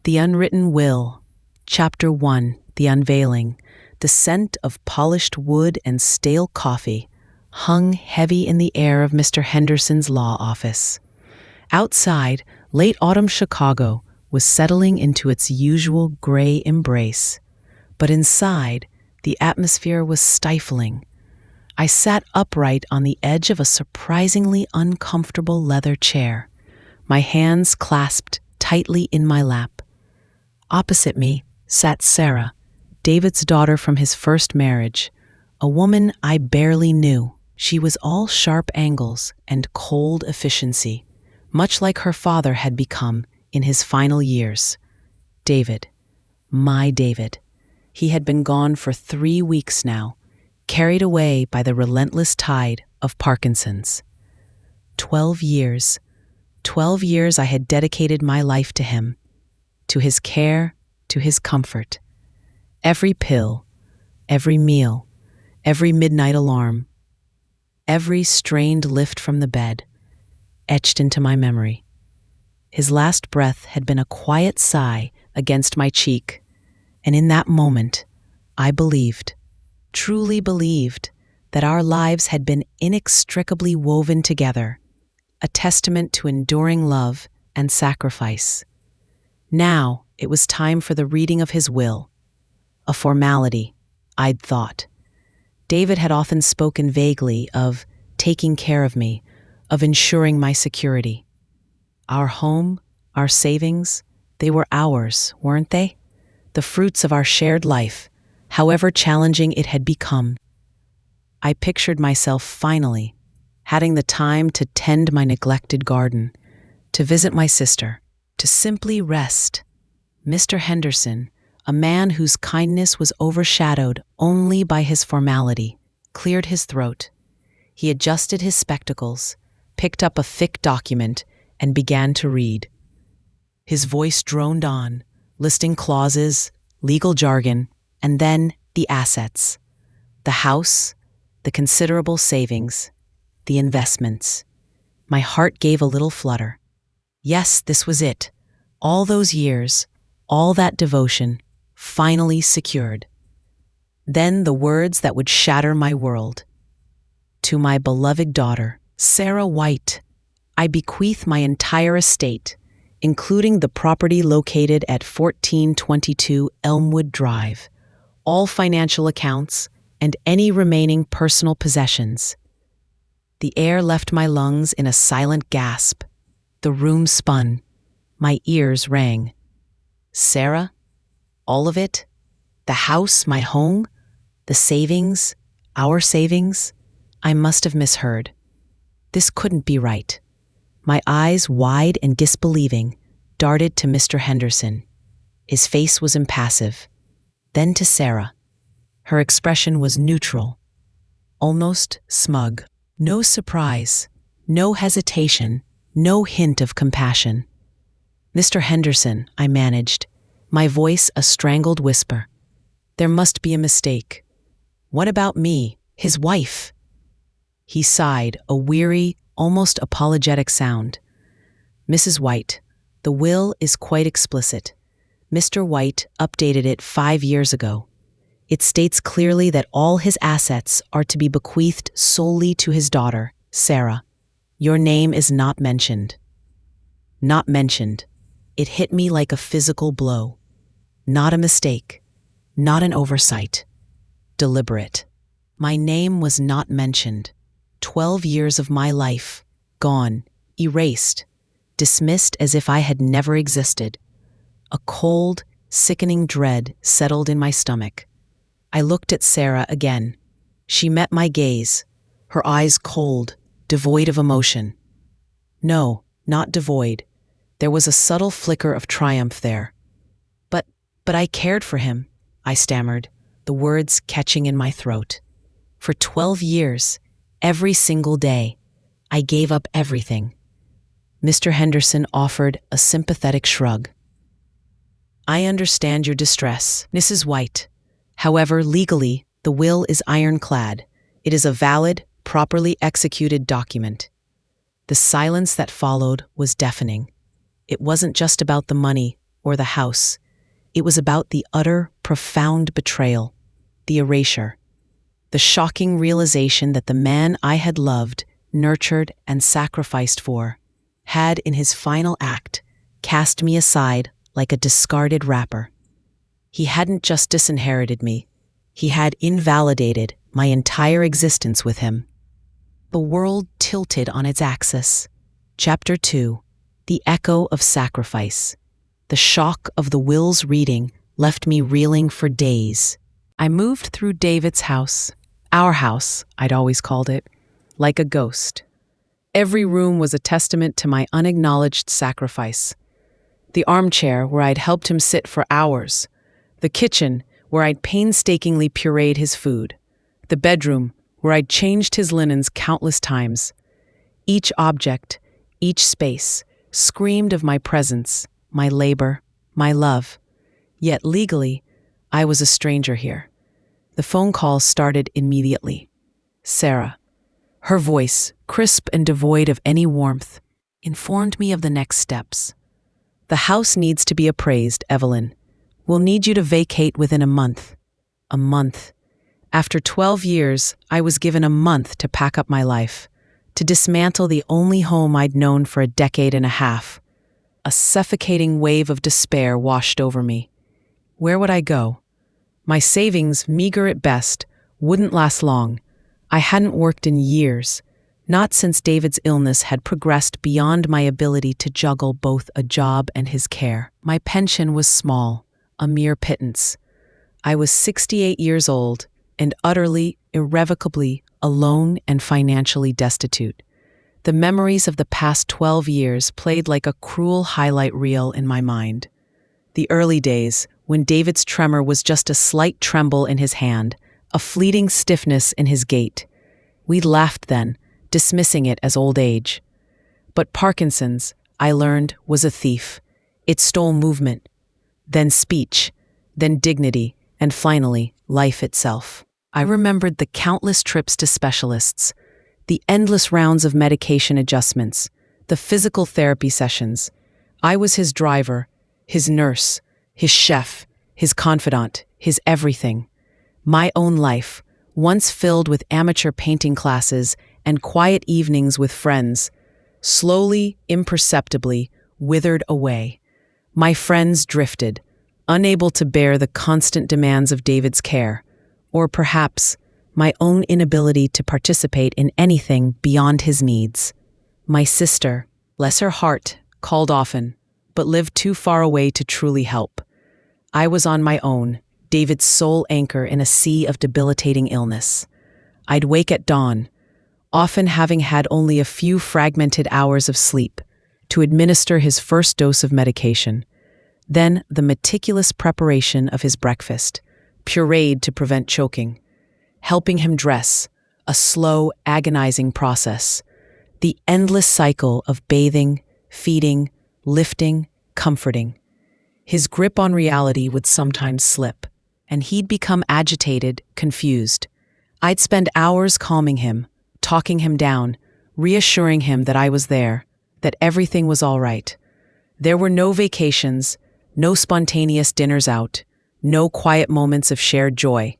The Unwritten Will, Chapter 1, The Unveiling. The scent of polished wood and stale coffee hung heavy in the air of Mr. Henderson's law office. Outside, late autumn Chicago was settling into its usual gray embrace, but inside, the atmosphere was stifling. I sat upright on the edge of a surprisingly uncomfortable leather chair, my hands clasped tightly in my lap. Opposite me sat Sarah, David's daughter from his first marriage, a woman I barely knew. She was all sharp angles and cold efficiency, much like her father had become in his final years. David, my David. He had been gone for 3 weeks now, carried away by the relentless tide of Parkinson's. 12 years. 12 years I had dedicated my life to him, to his care, to his comfort. Every pill, every meal, every midnight alarm, every strained lift from the bed, etched into my memory. His last breath had been a quiet sigh against my cheek, and in that moment, I believed, truly believed, that our lives had been inextricably woven together, a testament to enduring love and sacrifice. Now it was time for the reading of his will. A formality, I'd thought. David had often spoken vaguely of taking care of me, of ensuring my security. Our home, our savings, they were ours, weren't they? The fruits of our shared life, however challenging it had become. I pictured myself finally having the time to tend my neglected garden, to visit my sister, to simply rest. Mr. Henderson, a man whose kindness was overshadowed only by his formality, cleared his throat. He adjusted his spectacles, picked up a thick document, and began to read. His voice droned on, listing clauses, legal jargon, and then the assets. The house, the considerable savings, the investments. My heart gave a little flutter. Yes, this was it. All those years, all that devotion, finally secured. Then the words that would shatter my world. To my beloved daughter, Sarah White, I bequeath my entire estate, including the property located at 1422 Elmwood Drive, all financial accounts, and any remaining personal possessions. The air left my lungs in a silent gasp. The room spun. My ears rang. Sarah? All of it? The house, my home? The savings? Our savings? I must have misheard. This couldn't be right. My eyes, wide and disbelieving, darted to Mr. Henderson. His face was impassive. Then to Sarah. Her expression was neutral, almost smug. No surprise, no hesitation, no hint of compassion. Mr. Henderson, I managed, my voice a strangled whisper. There must be a mistake. What about me, his wife? He sighed, a weary, almost apologetic sound. Mrs. White, the will is quite explicit. Mr. White updated it 5 years ago. It states clearly that all his assets are to be bequeathed solely to his daughter, Sarah. Your name is not mentioned. Not mentioned. It hit me like a physical blow. Not a mistake. Not an oversight. Deliberate. My name was not mentioned. 12 years of my life, gone, erased, dismissed as if I had never existed. A cold, sickening dread settled in my stomach. I looked at Sarah again. She met my gaze, her eyes cold, devoid of emotion. No, not devoid. There was a subtle flicker of triumph there. But I cared for him, I stammered, the words catching in my throat. For 12 years, every single day, I gave up everything. Mr. Henderson offered a sympathetic shrug. I understand your distress, Mrs. White. However, legally, the will is ironclad. It is a valid, properly executed document. The silence that followed was deafening. It wasn't just about the money or the house. It was about the utter, profound betrayal, the erasure, the shocking realization that the man I had loved, nurtured, and sacrificed for had, in his final act, cast me aside like a discarded wrapper. He hadn't just disinherited me, he had invalidated my entire existence with him. The world tilted on its axis. Chapter 2. The Echo of Sacrifice. The shock of the will's reading left me reeling for days. I moved through David's house, our house, I'd always called it, like a ghost. Every room was a testament to my unacknowledged sacrifice. The armchair where I'd helped him sit for hours, the kitchen where I'd painstakingly pureed his food, the bedroom where I'd changed his linens countless times. Each object, each space, screamed of my presence, my labor, my love. Yet legally, I was a stranger here. The phone call started immediately. Sarah, her voice, crisp and devoid of any warmth, informed me of the next steps. The house needs to be appraised, Evelyn. We'll need you to vacate within a month. A month. After 12 years, I was given a month to pack up my life, to dismantle the only home I'd known for a decade and a half. A suffocating wave of despair washed over me. Where would I go? My savings, meager at best, wouldn't last long. I hadn't worked in years, not since David's illness had progressed beyond my ability to juggle both a job and his care. My pension was small, a mere pittance. I was 68 years old and utterly, irrevocably alone and financially destitute. The memories of the past 12 years played like a cruel highlight reel in my mind. The early days, when David's tremor was just a slight tremble in his hand, a fleeting stiffness in his gait. We'd laughed then, dismissing it as old age. But Parkinson's, I learned, was a thief. It stole movement, then speech, then dignity, and finally, life itself. I remembered the countless trips to specialists, the endless rounds of medication adjustments, the physical therapy sessions. I was his driver, his nurse, his chef, his confidant, his everything. My own life, once filled with amateur painting classes and quiet evenings with friends, slowly, imperceptibly, withered away. My friends drifted, unable to bear the constant demands of David's care, or perhaps my own inability to participate in anything beyond his needs. My sister, bless her heart, called often, but lived too far away to truly help. I was on my own, David's sole anchor in a sea of debilitating illness. I'd wake at dawn, often having had only a few fragmented hours of sleep, to administer his first dose of medication. Then the meticulous preparation of his breakfast, pureed to prevent choking. Helping him dress, a slow, agonizing process. The endless cycle of bathing, feeding, lifting, comforting. His grip on reality would sometimes slip, and he'd become agitated, confused. I'd spend hours calming him, talking him down, reassuring him that I was there, that everything was all right. There were no vacations, no spontaneous dinners out, no quiet moments of shared joy.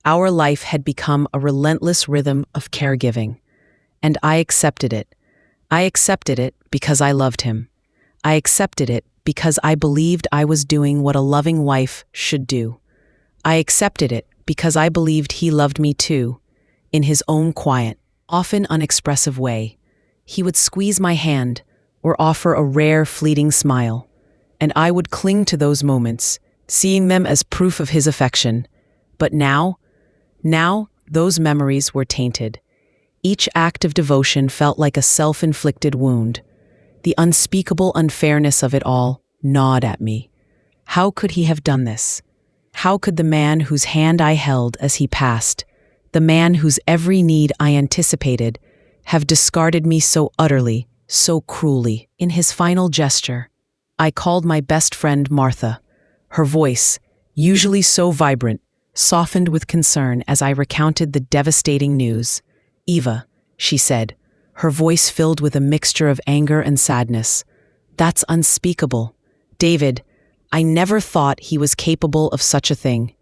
Our life had become a relentless rhythm of caregiving, and I accepted it. I accepted it because I loved him. I accepted it because I believed I was doing what a loving wife should do. I accepted it because I believed he loved me too, in his own quiet, often unexpressive way. He would squeeze my hand or offer a rare, fleeting smile, and I would cling to those moments, seeing them as proof of his affection. But now, those memories were tainted. Each act of devotion felt like a self-inflicted wound. The unspeakable unfairness of it all gnawed at me. How could he have done this? How could the man whose hand I held as he passed, the man whose every need I anticipated, have discarded me so utterly, so cruelly? In his final gesture, I called my best friend Martha. Her voice, usually so vibrant, softened with concern as I recounted the devastating news. "Eva," she said, her voice filled with a mixture of anger and sadness. "That's unspeakable. David, I never thought he was capable of such a thing."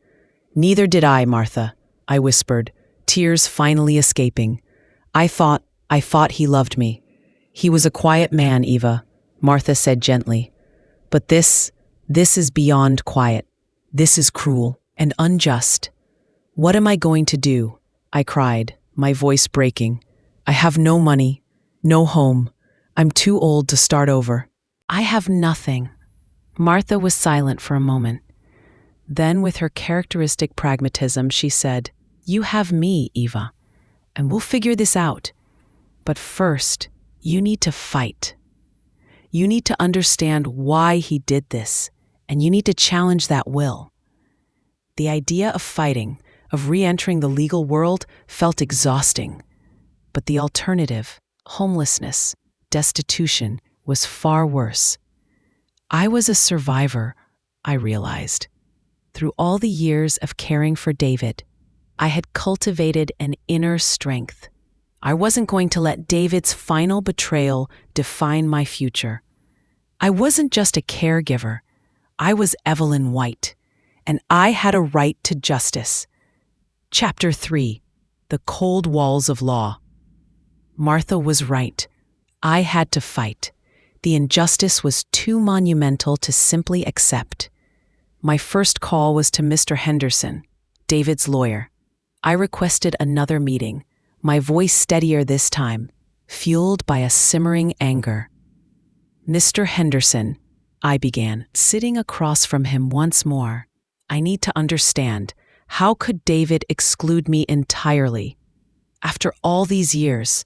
"Neither did I, Martha," I whispered, tears finally escaping. I thought he loved me." "He was a quiet man, Eva," Martha said gently. "But this is beyond quiet. This is cruel and unjust." "What am I going to do?" I cried, my voice breaking. "I have no money, no home. I'm too old to start over." "I have nothing." Martha was silent for a moment. Then, with her characteristic pragmatism, she said, "You have me, Eva, and we'll figure this out. But first, you need to fight. You need to understand why he did this, and you need to challenge that will." The idea of fighting, of re-entering the legal world, felt exhausting. But the alternative, homelessness, destitution, was far worse. I was a survivor, I realized. Through all the years of caring for David, I had cultivated an inner strength. I wasn't going to let David's final betrayal define my future. I wasn't just a caregiver. I was Evelyn White, and I had a right to justice. Chapter 3: The Cold Walls of Law. Martha was right. I had to fight. The injustice was too monumental to simply accept. My first call was to Mr. Henderson, David's lawyer. I requested another meeting, my voice steadier this time, fueled by a simmering anger. "Mr. Henderson," I began, sitting across from him once more, "I need to understand. How could David exclude me entirely? After all these years,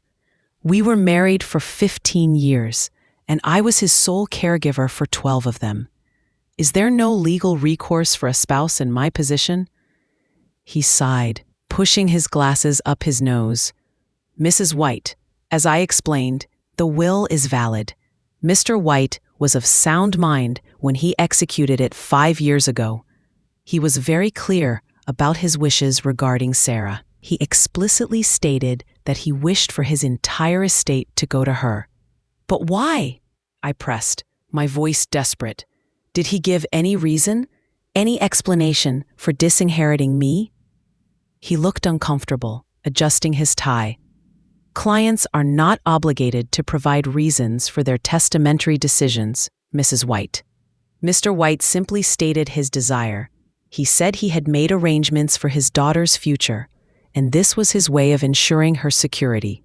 we were married for 15 years, and I was his sole caregiver for 12 of them. Is there no legal recourse for a spouse in my position?" He sighed, pushing his glasses up his nose. "Mrs. White, as I explained, the will is valid. Mr. White was of sound mind when he executed it 5 years ago. He was very clear about his wishes regarding Sarah. He explicitly stated that he wished for his entire estate to go to her." "But why?" I pressed, my voice desperate. "Did he give any reason, any explanation for disinheriting me?" He looked uncomfortable, adjusting his tie. "Clients are not obligated to provide reasons for their testamentary decisions, Mrs. White." Mr. White simply stated his desire. He said he had made arrangements for his daughter's future, and this was his way of ensuring her security.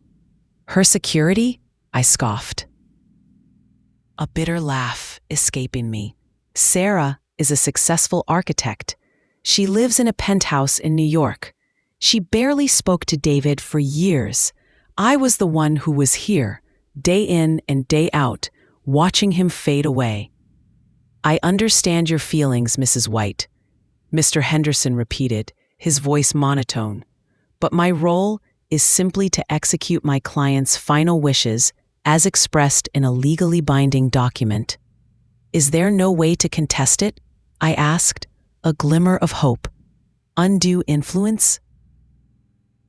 "Her security?" I scoffed, a bitter laugh escaping me. "Sarah is a successful architect. She lives in a penthouse in New York. She barely spoke to David for years. I was the one who was here, day in and day out, watching him fade away." "I understand your feelings, Mrs. White," Mr. Henderson repeated, his voice monotone. "But my role is simply to execute my client's final wishes as expressed in a legally binding document." "Is there no way to contest it?" I asked, a glimmer of hope. "Undue influence?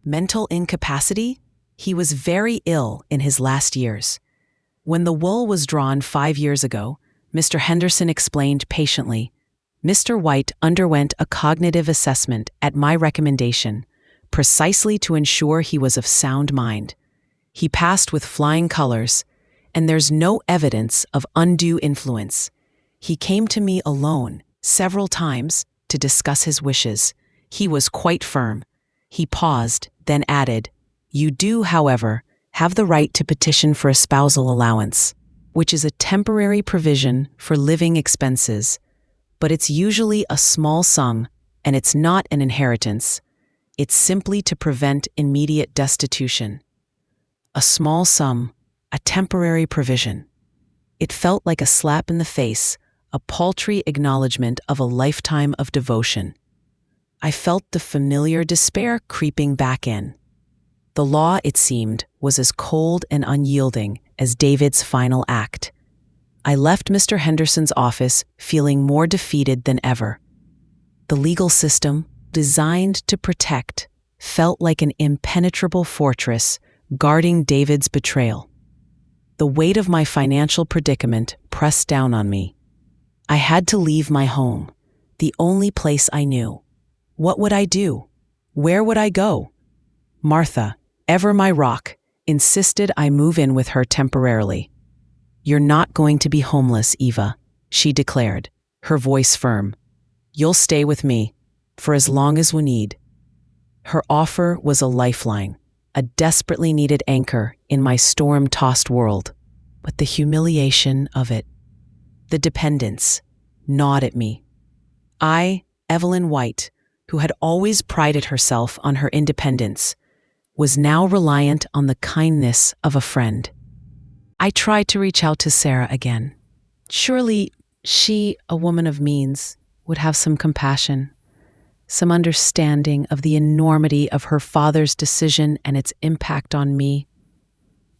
Mental incapacity?" He was very ill in his last years. When the wool was drawn 5 years ago, Mr. Henderson explained patiently, Mr. White underwent a cognitive assessment at my recommendation, precisely to ensure he was of sound mind. He passed with flying colors, and there's no evidence of undue influence. He came to me alone, several times, to discuss his wishes. He was quite firm. He paused, then added, "You do, however, have the right to petition for a spousal allowance, which is a temporary provision for living expenses, but it's usually a small sum, and it's not an inheritance. It's simply to prevent immediate destitution." A small sum, a temporary provision. It felt like a slap in the face, a paltry acknowledgement of a lifetime of devotion. I felt the familiar despair creeping back in. The law, it seemed, was as cold and unyielding as David's final act. I left Mr. Henderson's office feeling more defeated than ever. The legal system, designed to protect, felt like an impenetrable fortress guarding David's betrayal. The weight of my financial predicament pressed down on me. I had to leave my home, the only place I knew. What would I do? Where would I go? Martha, ever my rock, insisted I move in with her temporarily. "You're not going to be homeless, Eva," she declared, her voice firm. "You'll stay with me, for as long as we need." Her offer was a lifeline, a desperately needed anchor in my storm-tossed world. But the humiliation of it, the dependence, gnawed at me. I, Evelyn White, who had always prided herself on her independence, was now reliant on the kindness of a friend. I tried to reach out to Sarah again. Surely she, a woman of means, would have some compassion, some understanding of the enormity of her father's decision and its impact on me.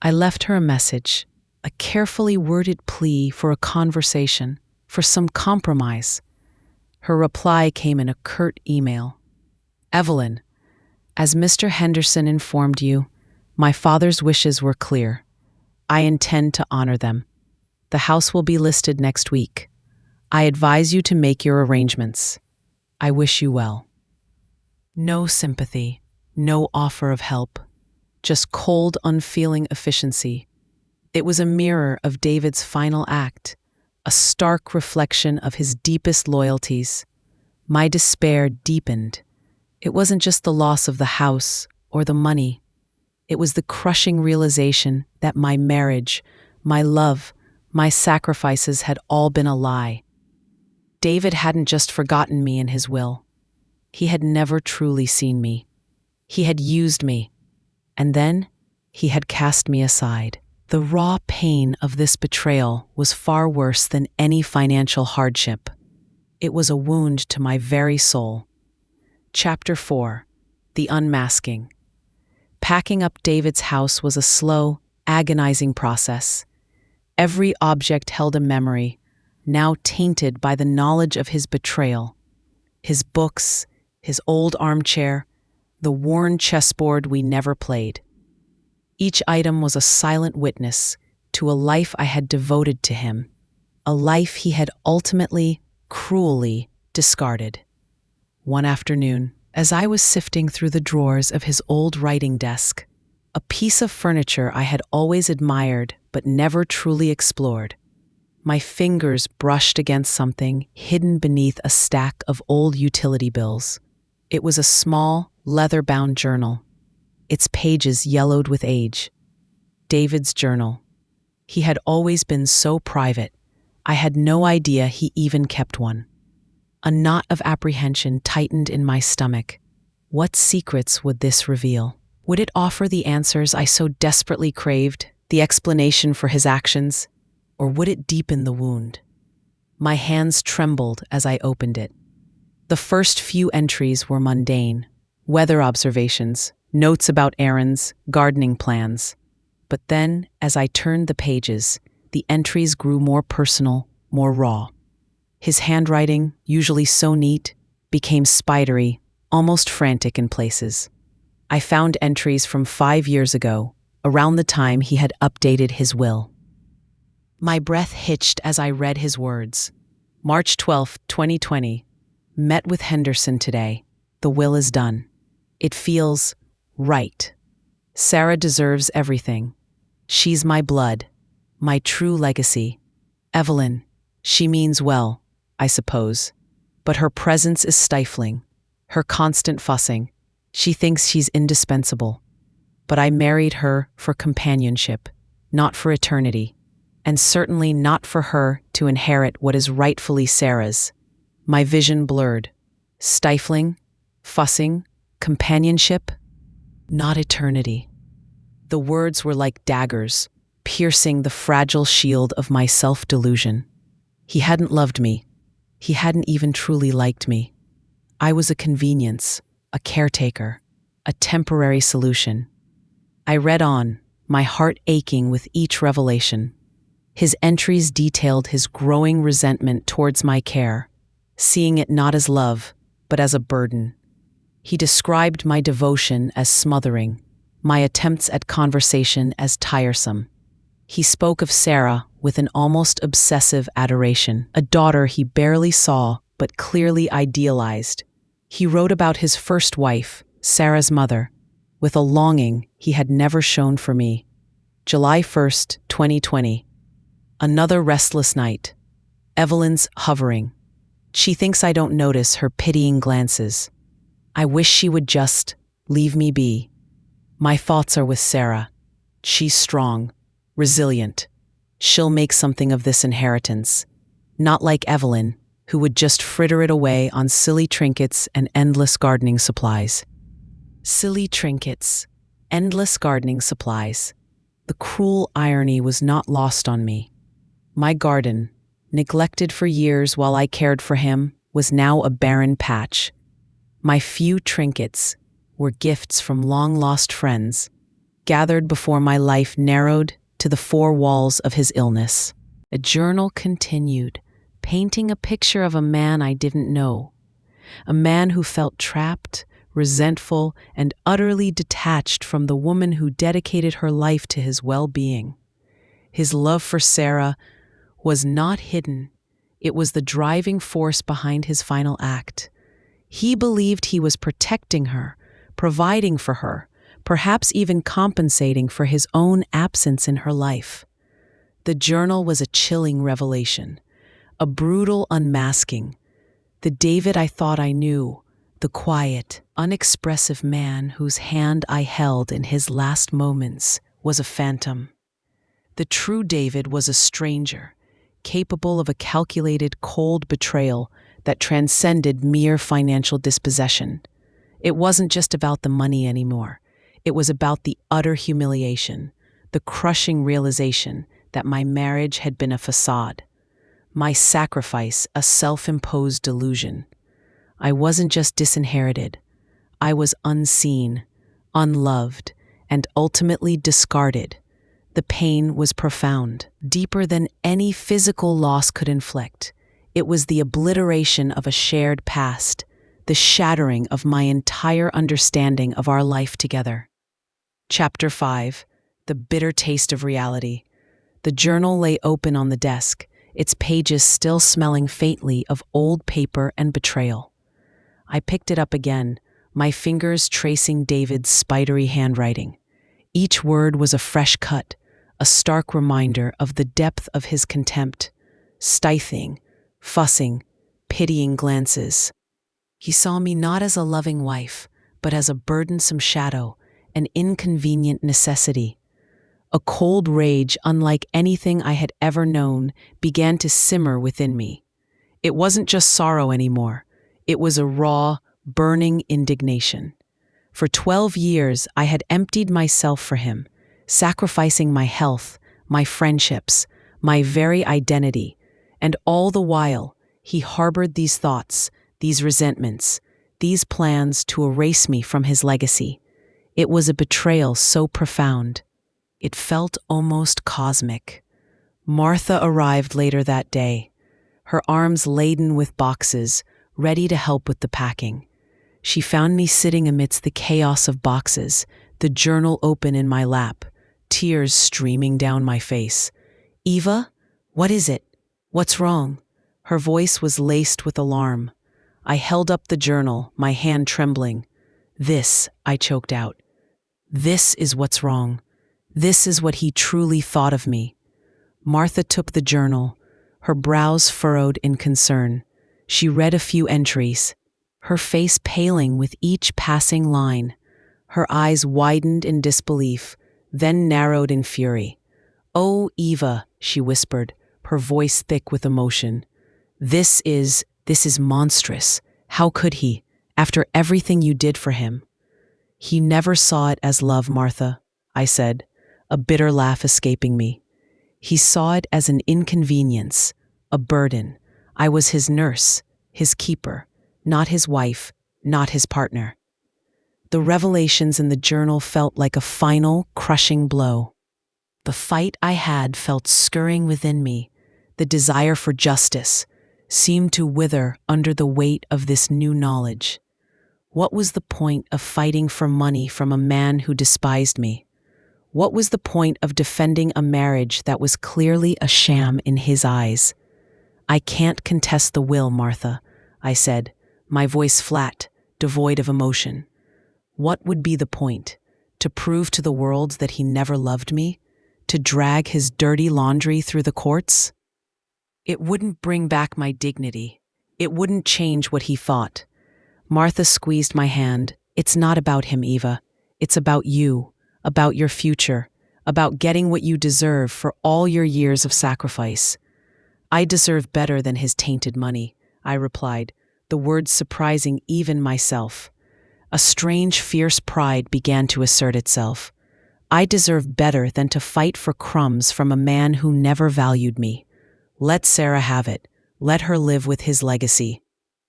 I left her a message, a carefully worded plea for a conversation, for some compromise. Her reply came in a curt email. "Evelyn, as Mr. Henderson informed you, my father's wishes were clear. I intend to honor them. The house will be listed next week. I advise you to make your arrangements. I wish you well." No sympathy, no offer of help, just cold, unfeeling efficiency. It was a mirror of David's final act, a stark reflection of his deepest loyalties. My despair deepened. It wasn't just the loss of the house or the money. It was the crushing realization that my marriage, my love, my sacrifices had all been a lie. David hadn't just forgotten me in his will. He had never truly seen me. He had used me, and then he had cast me aside. The raw pain of this betrayal was far worse than any financial hardship. It was a wound to my very soul. Chapter 4: The Unmasking. Packing up David's house was a slow, agonizing process. Every object held a memory, now tainted by the knowledge of his betrayal. His books, his old armchair, the worn chessboard we never played. Each item was a silent witness to a life I had devoted to him, a life he had ultimately, cruelly discarded. One afternoon, as I was sifting through the drawers of his old writing desk, a piece of furniture I had always admired but never truly explored, my fingers brushed against something hidden beneath a stack of old utility bills. It was a small, leather-bound journal, its pages yellowed with age. David's journal. He had always been so private, I had no idea he even kept one. A knot of apprehension tightened in my stomach. What secrets would this reveal? Would it offer the answers I so desperately craved, the explanation for his actions, or would it deepen the wound? My hands trembled as I opened it. The first few entries were mundane, weather observations, notes about errands, gardening plans. But then, as I turned the pages, the entries grew more personal, more raw. His handwriting, usually so neat, became spidery, almost frantic in places. I found entries from 5 years ago, around the time he had updated his will. My breath hitched as I read his words. March 12, 2020. Met with Henderson today. The will is done. It feels right. Sarah deserves everything. She's my blood, my true legacy. Evelyn, she means well, I suppose, but her presence is stifling. Her constant fussing. She thinks she's indispensable. But I married her for companionship, not for eternity, and certainly not for her to inherit what is rightfully Sarah's. My vision blurred. Stifling, fussing, companionship, not eternity. The words were like daggers, piercing the fragile shield of my self-delusion. He hadn't loved me. He hadn't even truly liked me. I was a convenience, a caretaker, a temporary solution. I read on, my heart aching with each revelation. His entries detailed his growing resentment towards my care, seeing it not as love, but as a burden. He described my devotion as smothering, my attempts at conversation as tiresome. He spoke of Sarah with an almost obsessive adoration, a daughter he barely saw but clearly idealized. He wrote about his first wife, Sarah's mother, with a longing he had never shown for me. July 1st, 2020. Another restless night. Evelyn's hovering. She thinks I don't notice her pitying glances. I wish she would just leave me be. My thoughts are with Sarah. She's strong, resilient. She'll make something of this inheritance. Not like Evelyn, who would just fritter it away on silly trinkets and endless gardening supplies. Silly trinkets, endless gardening supplies. The cruel irony was not lost on me. My garden, neglected for years while I cared for him, was now a barren patch. My few trinkets were gifts from long-lost friends, gathered before my life narrowed to the four walls of his illness. A journal continued, painting a picture of a man I didn't know, a man who felt trapped, resentful, and utterly detached from the woman who dedicated her life to his well-being. His love for Sarah was not hidden. It was the driving force behind his final act. He believed he was protecting her, providing for her, perhaps even compensating for his own absence in her life. The journal was a chilling revelation, a brutal unmasking. The David I thought I knew, the quiet, unexpressive man whose hand I held in his last moments, was a phantom. The true David was a stranger, capable of a calculated, cold betrayal that transcended mere financial dispossession. It wasn't just about the money anymore. It was about the utter humiliation, the crushing realization that my marriage had been a facade, my sacrifice a self-imposed delusion. I wasn't just disinherited. I was unseen, unloved, and ultimately discarded. The pain was profound, deeper than any physical loss could inflict. It was the obliteration of a shared past, the shattering of my entire understanding of our life together. Chapter 5. The Bitter Taste of Reality. The journal lay open on the desk, its pages still smelling faintly of old paper and betrayal. I picked it up again, my fingers tracing David's spidery handwriting. Each word was a fresh cut, a stark reminder of the depth of his contempt, scything, fussing, pitying glances. He saw me not as a loving wife, but as a burdensome shadow, an inconvenient necessity. A cold rage unlike anything I had ever known began to simmer within me. It wasn't just sorrow anymore. It was a raw, burning indignation. For 12 years, I had emptied myself for him, sacrificing my health, my friendships, my very identity, and all the while, he harbored these thoughts, these resentments, these plans to erase me from his legacy. It was a betrayal so profound. It felt almost cosmic. Martha arrived later that day, her arms laden with boxes, ready to help with the packing. She found me sitting amidst the chaos of boxes, the journal open in my lap, tears streaming down my face. "Eva, what is it? What's wrong?" Her voice was laced with alarm. I held up the journal, my hand trembling. "This," I choked out. "This is what's wrong. This is what he truly thought of me." Martha took the journal, her brows furrowed in concern. She read a few entries, her face paling with each passing line. Her eyes widened in disbelief, then narrowed in fury. "Oh, Eva," she whispered, her voice thick with emotion. This is monstrous. How could he, after everything you did for him?" "He never saw it as love, Martha," I said, a bitter laugh escaping me. "He saw it as an inconvenience, a burden. I was his nurse, his keeper, not his wife, not his partner." The revelations in the journal felt like a final, crushing blow. The fight I had felt scurrying within me. The desire for justice seemed to wither under the weight of this new knowledge. What was the point of fighting for money from a man who despised me? What was the point of defending a marriage that was clearly a sham in his eyes? "I can't contest the will, Martha," I said, my voice flat, devoid of emotion. What would be the point? To prove to the world that he never loved me? To drag his dirty laundry through the courts? It wouldn't bring back my dignity. It wouldn't change what he thought. Martha squeezed my hand. "It's not about him, Eva. It's about you, about your future, about getting what you deserve for all your years of sacrifice." "I deserve better than his tainted money," I replied, the words surprising even myself. A strange, fierce pride began to assert itself. I deserve better than to fight for crumbs from a man who never valued me. Let Sarah have it. Let her live with his legacy.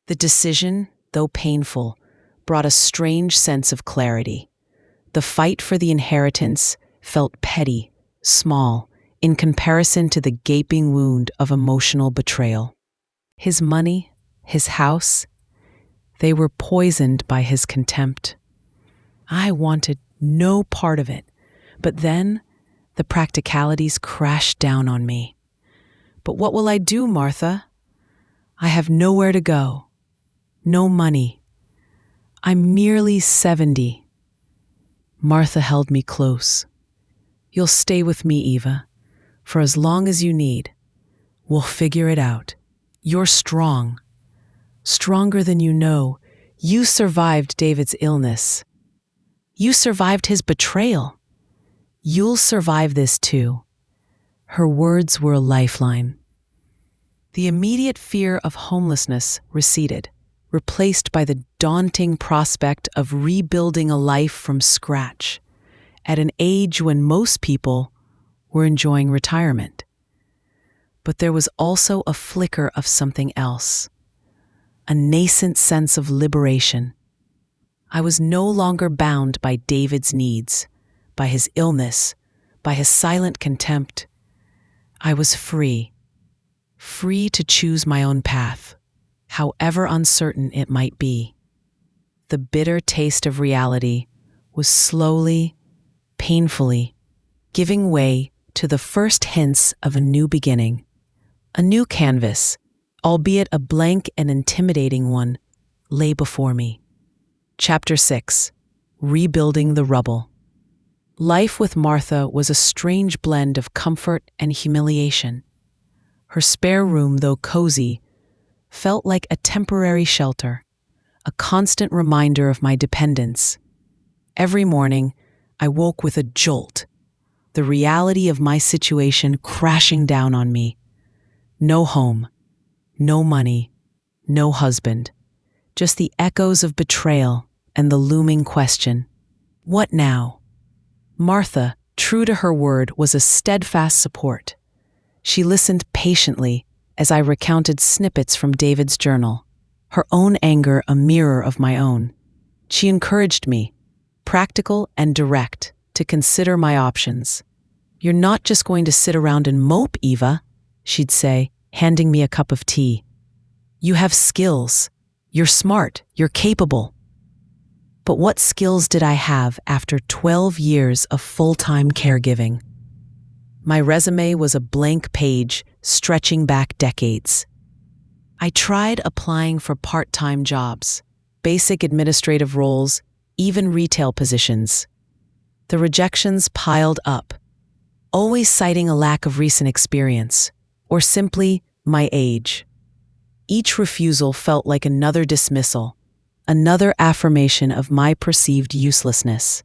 The decision, though painful, brought a strange sense of clarity. The fight for the inheritance felt petty, small, in comparison to the gaping wound of emotional betrayal. His money, his house, they were poisoned by his contempt. I wanted no part of it, but then the practicalities crashed down on me. "But what will I do, Martha? I have nowhere to go, no money. I'm merely 70. Martha held me close. "You'll stay with me, Eva, for as long as you need. We'll figure it out. You're strong. Stronger than you know. You survived David's illness. You survived his betrayal. You'll survive this too." Her words were a lifeline. The immediate fear of homelessness receded, replaced by the daunting prospect of rebuilding a life from scratch at an age when most people were enjoying retirement. But there was also a flicker of something else, a nascent sense of liberation. I was no longer bound by David's needs, by his illness, by his silent contempt. I was free to choose my own path, however uncertain it might be. The bitter taste of reality was slowly, painfully, giving way to the first hints of a new beginning. A new canvas, albeit a blank and intimidating one, lay before me. Chapter 6. Rebuilding the Rubble. Life with Martha was a strange blend of comfort and humiliation. Her spare room, though cozy, felt like a temporary shelter, a constant reminder of my dependence. Every morning, I woke with a jolt, the reality of my situation crashing down on me. No home, no money, no husband, just the echoes of betrayal and the looming question, what now? Martha, true to her word, was a steadfast support. She listened patiently as I recounted snippets from David's journal, her own anger a mirror of my own. She encouraged me, practical and direct, to consider my options. "You're not just going to sit around and mope, Eva," she'd say, handing me a cup of tea. "You have skills. You're smart. You're capable." But what skills did I have after 12 years of full-time caregiving? My resume was a blank page stretching back decades. I tried applying for part-time jobs, basic administrative roles, even retail positions. The rejections piled up, always citing a lack of recent experience, or simply my age. Each refusal felt like another dismissal, another affirmation of my perceived uselessness.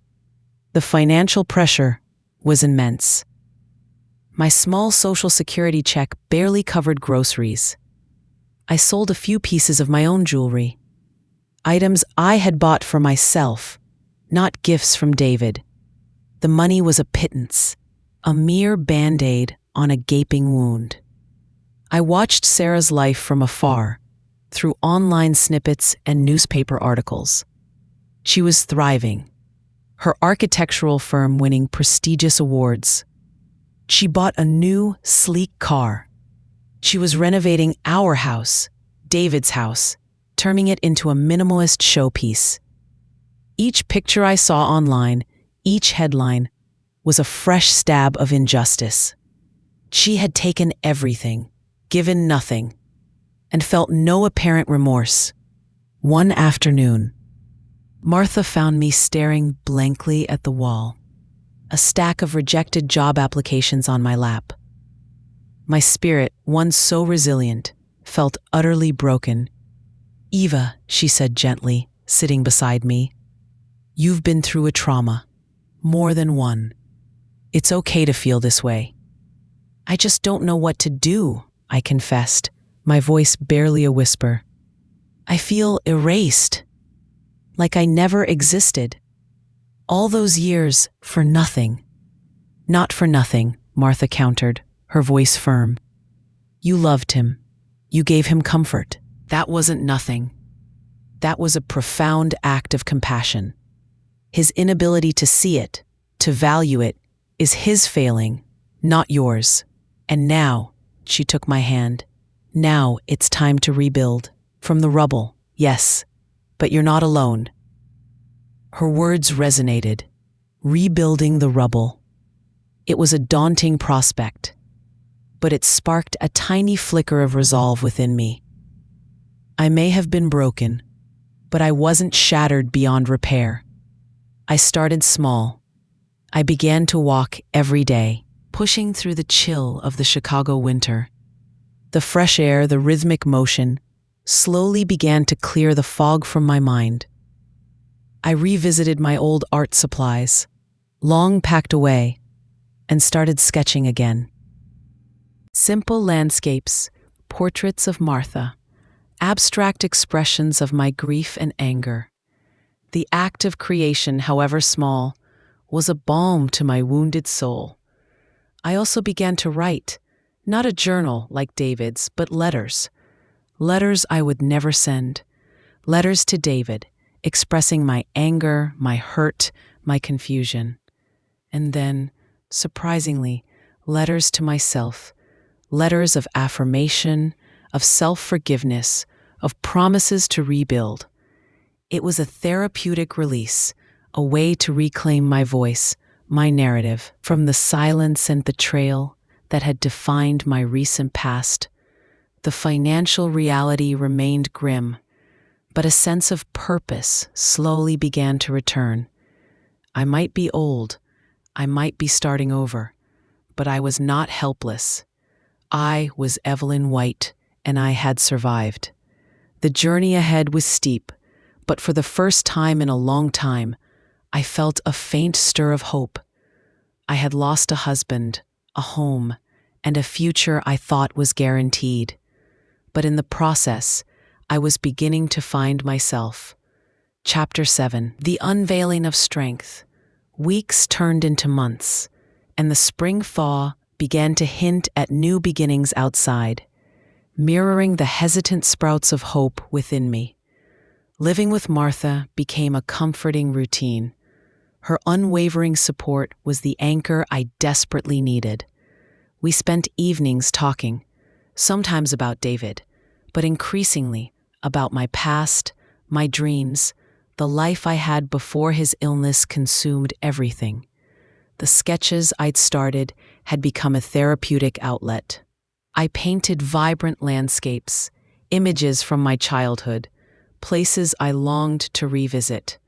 The financial pressure was immense. My small Social Security check barely covered groceries. I sold a few pieces of my own jewelry, items I had bought for myself, not gifts from David. The money was a pittance, a mere band-aid on a gaping wound. I watched Sarah's life from afar, through online snippets and newspaper articles. She was thriving, her architectural firm winning prestigious awards. She bought a new, sleek car. She was renovating our house, David's house, turning it into a minimalist showpiece. Each picture I saw online, each headline, was a fresh stab of injustice. She had taken everything, given nothing, and felt no apparent remorse. One afternoon, Martha found me staring blankly at the wall, a stack of rejected job applications on my lap. My spirit, once so resilient, felt utterly broken. "Eva," she said gently, sitting beside me, "you've been through a trauma. More than one. It's okay to feel this way." "I just don't know what to do," I confessed, my voice barely a whisper. "I feel erased, like I never existed. All those years for nothing." "Not for nothing," Martha countered, her voice firm. "You loved him. You gave him comfort. That wasn't nothing. That was a profound act of compassion. His inability to see it, to value it, is his failing, not yours. And now," she took my hand, "now it's time to rebuild. From the rubble, yes, but you're not alone." Her words resonated. Rebuilding the rubble. It was a daunting prospect, but it sparked a tiny flicker of resolve within me. I may have been broken, but I wasn't shattered beyond repair. I started small. I began to walk every day, pushing through the chill of the Chicago winter. The fresh air, the rhythmic motion, slowly began to clear the fog from my mind. I revisited my old art supplies, long packed away, and started sketching again. Simple landscapes, portraits of Martha, abstract expressions of my grief and anger. The act of creation, however small, was a balm to my wounded soul. I also began to write, not a journal like David's, but letters. Letters I would never send. Letters to David, expressing my anger, my hurt, my confusion. And then, surprisingly, letters to myself. Letters of affirmation, of self-forgiveness, of promises to rebuild. It was a therapeutic release, a way to reclaim my voice, my narrative, from the silence and betrayal that had defined my recent past. The financial reality remained grim, but a sense of purpose slowly began to return. I might be old, I might be starting over, but I was not helpless. I was Evelyn White, and I had survived. The journey ahead was steep, but for the first time in a long time, I felt a faint stir of hope. I had lost a husband, a home, and a future I thought was guaranteed. But in the process, I was beginning to find myself. Chapter 7. The Unveiling of Strength. Weeks turned into months, and the spring thaw began to hint at new beginnings outside, mirroring the hesitant sprouts of hope within me. Living with Martha became a comforting routine. Her unwavering support was the anchor I desperately needed. We spent evenings talking, sometimes about David, but increasingly about my past, my dreams, the life I had before his illness consumed everything. The sketches I'd started had become a therapeutic outlet. I painted vibrant landscapes, images from my childhood, places I longed to revisit.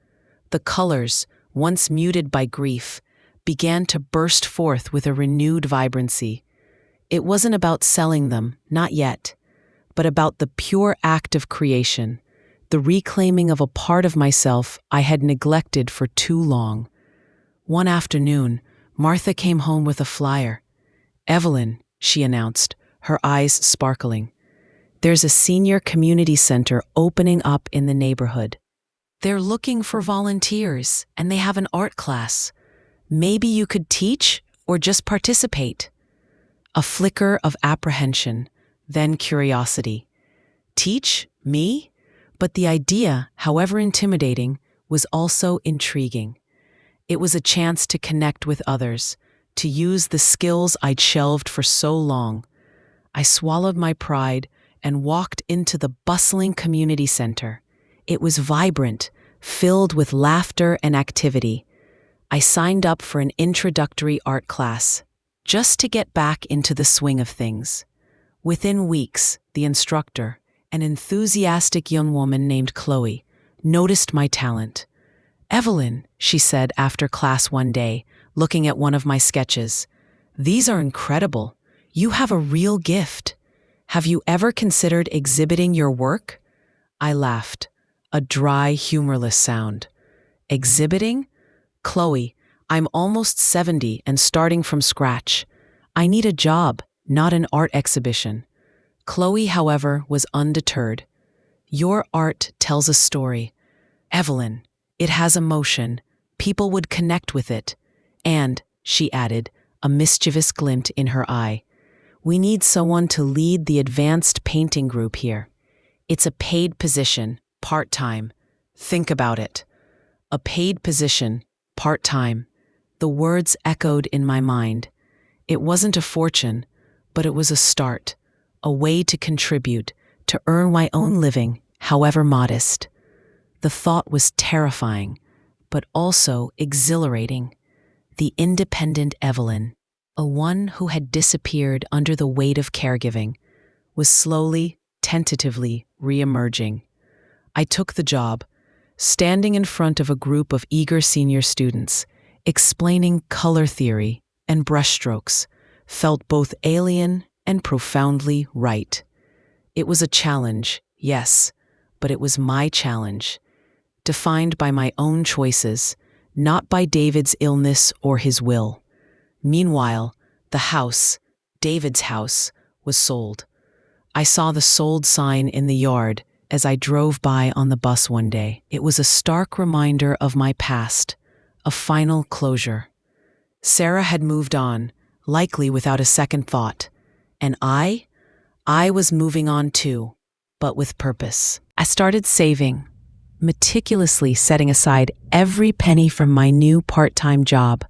The colors, once muted by grief, began to burst forth with a renewed vibrancy. It wasn't about selling them, not yet, but about the pure act of creation, the reclaiming of a part of myself I had neglected for too long. One afternoon, Martha came home with a flyer. "Evelyn," she announced, her eyes sparkling, "there's a senior community center opening up in the neighborhood. They're looking for volunteers, and they have an art class. Maybe you could teach or just participate." A flicker of apprehension, then curiosity. Teach? Me? But the idea, however intimidating, was also intriguing. It was a chance to connect with others, to use the skills I'd shelved for so long. I swallowed my pride and walked into the bustling community center. It was vibrant, filled with laughter and activity. I signed up for an introductory art class just to get back into the swing of things. Within weeks, the instructor, an enthusiastic young woman named Chloe, noticed my talent. "Evelyn," she said after class one day, looking at one of my sketches, "these are incredible. You have a real gift. Have you ever considered exhibiting your work?" I laughed, a dry, humorless sound. "Exhibiting? Chloe, I'm almost 70 and starting from scratch. I need a job, not an art exhibition." Chloe, however, was undeterred. "Your art tells a story. Evelyn, it has emotion. People would connect with it. And," she added, a mischievous glint in her eye, "we need someone to lead the advanced painting group here. It's a paid position, part-time. Think about it. A paid position, part-time." The words echoed in my mind. It wasn't a fortune, but it was a start, a way to contribute, to earn my own living, however modest. The thought was terrifying, but also exhilarating. The independent Evelyn, a one who had disappeared under the weight of caregiving, was slowly, tentatively re-emerging. I took the job, standing in front of a group of eager senior students, explaining color theory and brushstrokes, felt both alien and profoundly right. It was a challenge, yes, but it was my challenge, defined by my own choices, not by David's illness or his will. Meanwhile, the house, David's house, was sold. I saw the sold sign in the yard as I drove by on the bus one day. It was a stark reminder of my past, a final closure. Sarah had moved on, likely without a second thought. And I was moving on too, but with purpose. I started saving, meticulously setting aside every penny from my new part-time job,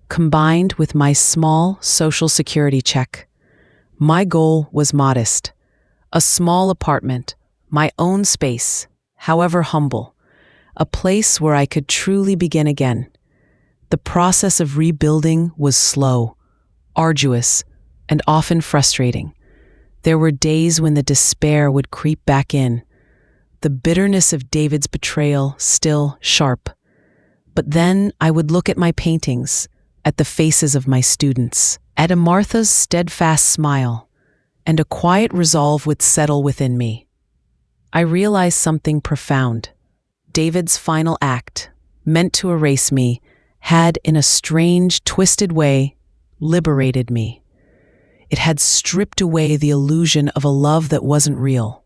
combined with my small Social Security check. My goal was modest: a small apartment, my own space, however humble, a place where I could truly begin again. The process of rebuilding was slow, arduous, and often frustrating. There were days when the despair would creep back in, the bitterness of David's betrayal still sharp. But then I would look at my paintings, at the faces of my students, at Martha's steadfast smile, and a quiet resolve would settle within me. I realized something profound. David's final act, meant to erase me, had, in a strange, twisted way, liberated me. It had stripped away the illusion of a love that wasn't real,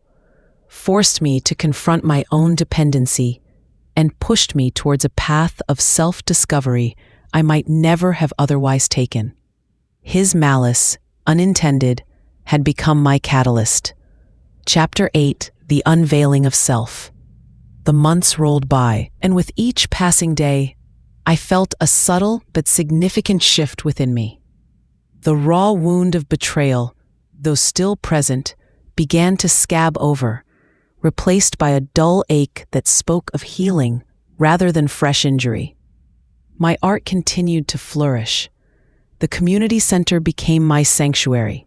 forced me to confront my own dependency, and pushed me towards a path of self-discovery I might never have otherwise taken. His malice, unintended, had become my catalyst. Chapter 8: The Unveiling of Self. The months rolled by, and with each passing day, I felt a subtle but significant shift within me. The raw wound of betrayal, though still present, began to scab over, replaced by a dull ache that spoke of healing rather than fresh injury. My art continued to flourish. The community center became my sanctuary,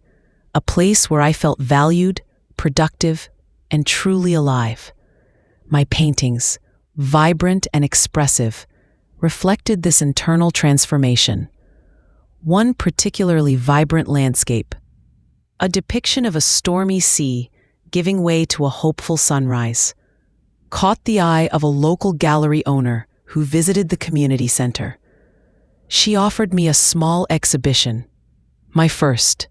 a place where I felt valued, productive, and truly alive. My paintings, vibrant and expressive, reflected this internal transformation. One particularly vibrant landscape, a depiction of a stormy sea giving way to a hopeful sunrise, caught the eye of a local gallery owner who visited the community center. She offered me a small exhibition, my first.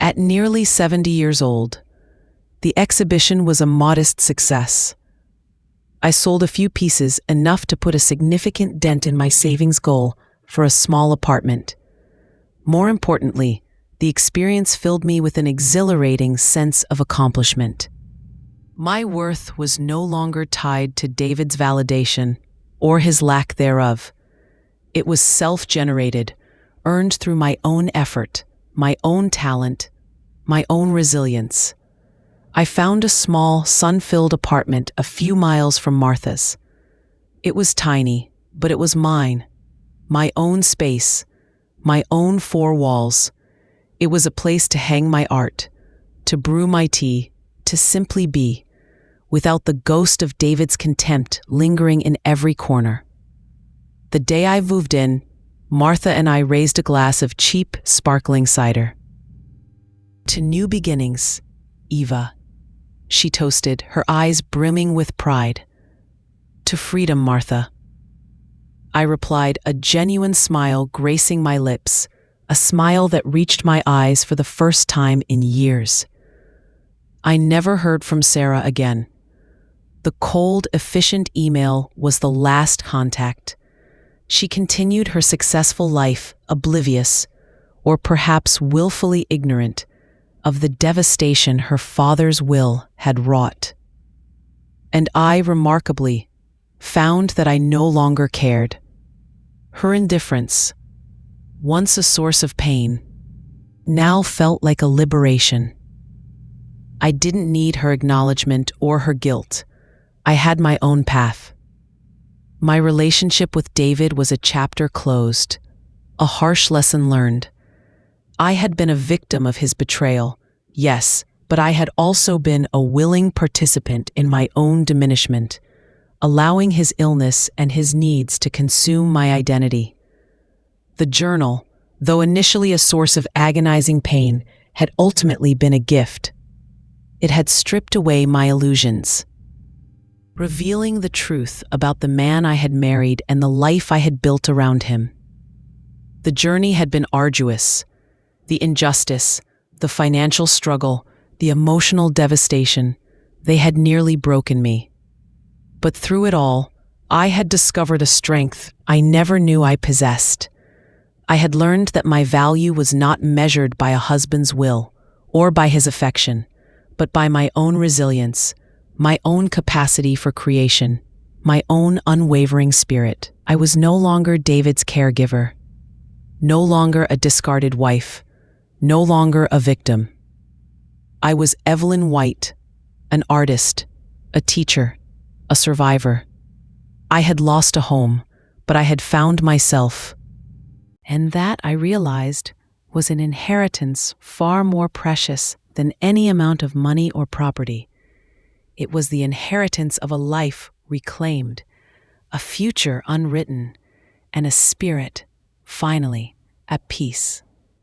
At nearly 70 years old, the exhibition was a modest success. I sold a few pieces, enough to put a significant dent in my savings goal for a small apartment. More importantly, the experience filled me with an exhilarating sense of accomplishment. My worth was no longer tied to David's validation or his lack thereof. It was self-generated, earned through my own effort, my own talent, my own resilience. I found a small, sun-filled apartment a few miles from Martha's. It was tiny, but it was mine, My own space, my own four walls. It was a place to hang my art, to brew my tea, to simply be, without the ghost of David's contempt lingering in every corner. The day I moved in, Martha and I raised a glass of cheap, sparkling cider. "To new beginnings, Eva," she toasted, her eyes brimming with pride. "To freedom, Martha," I replied, a genuine smile gracing my lips, a smile that reached my eyes for the first time in years. I never heard from Sarah again. The cold, efficient email was the last contact. She continued her successful life, oblivious, or perhaps willfully ignorant, of the devastation her father's will had wrought. And I, remarkably, found that I no longer cared. Her indifference, once a source of pain, now felt like a liberation. I didn't need her acknowledgement or her guilt. I had my own path. My relationship with David was a chapter closed, a harsh lesson learned. I had been a victim of his betrayal, yes, but I had also been a willing participant in my own diminishment, allowing his illness and his needs to consume my identity. The journal, though initially a source of agonizing pain, had ultimately been a gift. It had stripped away my illusions, revealing the truth about the man I had married and the life I had built around him. The journey had been arduous. The injustice, the financial struggle, the emotional devastation, they had nearly broken me. But through it all, I had discovered a strength I never knew I possessed. I had learned that my value was not measured by a husband's will or by his affection, but by my own resilience, my own capacity for creation, my own unwavering spirit. I was no longer David's caregiver, no longer a discarded wife, no longer a victim. I was Evelyn White, an artist, a teacher, a survivor. I had lost a home, but I had found myself. And that, I realized, was an inheritance far more precious than any amount of money or property. It was the inheritance of a life reclaimed, a future unwritten, and a spirit, finally, at peace.